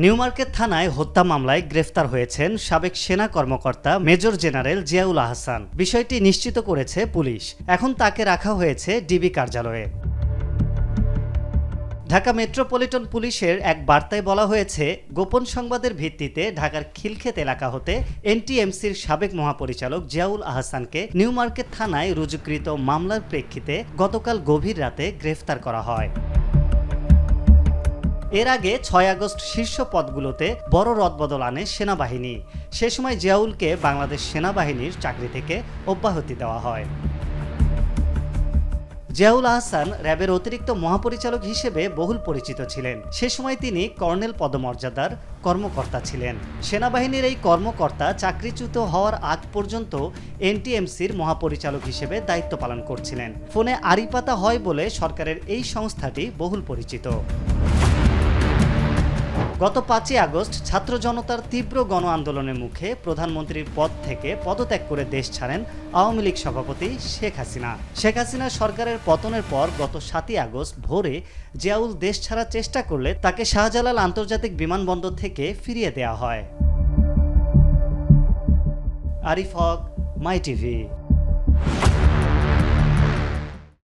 New market থানায় হত্যা মামলায় গ্রেফতার হয়েছেন সাবেক সেনা কর্মকর্তা মেজর জেনারেল জিয়াউল আহসান। বিষয়টি নিশ্চিত করেছে পুলিশ। এখন তাকে রাখা হয়েছে ডিবি কার্যালয়ে। ঢাকা মেট্রোপলিটন পুলিশের এক বার্তায় বলা হয়েছে, গোপন সংবাদের ভিত্তিতে ঢাকার খিলক্ষেত এলাকা হতে এনটিএমসির সাবেক মহাপরিচালক জিয়াউল আহসানকে নিউ মার্কেট থানায় রুজুকৃত মামলার প্রেক্ষিতে গতকাল গভীর রাতে গ্রেফতার করা হয়। এর আগে ৬ আগস্ট শীর্ষ পদগুলোতে বড় রদবদল আনে সেনাবাহিনী। সে সময় জিয়াউলকে বাংলাদেশ সেনাবাহিনীর চাকরি থেকে অব্যাহতি দেওয়া হয়। জিয়াউল আহসান র্যাবের অতিরিক্ত মহাপরিচালক হিসেবে বহুল পরিচিত ছিলেন। সে সময় তিনি কর্নেল পদমর্যাদার কর্মকর্তা ছিলেন। সেনাবাহিনীর এই কর্মকর্তা চাকরিচ্যুত হওয়ার আগ পর্যন্ত এনটিএমসির মহাপরিচালক হিসেবে দায়িত্ব পালন করছিলেন। ফোনে আড়িপাতা হয় বলে সরকারের এই সংস্থাটি বহুল পরিচিত। গত ৫ই আগস্ট ছাত্র জনতার তীব্র গণ আন্দোলনের মুখে প্রধানমন্ত্রীর পদ থেকে পদত্যাগ করে দেশ ছাড়েন আওয়ামী লীগ সভাপতি শেখ হাসিনা। শেখ হাসিনা সরকারের পতনের পর গত ৭ই আগস্ট ভোরে জিয়াউল দেশ ছাড়ার চেষ্টা করলে তাকে শাহজালাল আন্তর্জাতিক বিমানবন্দর থেকে ফিরিয়ে দেওয়া হয়। আরিফ হক, মাই টিভি।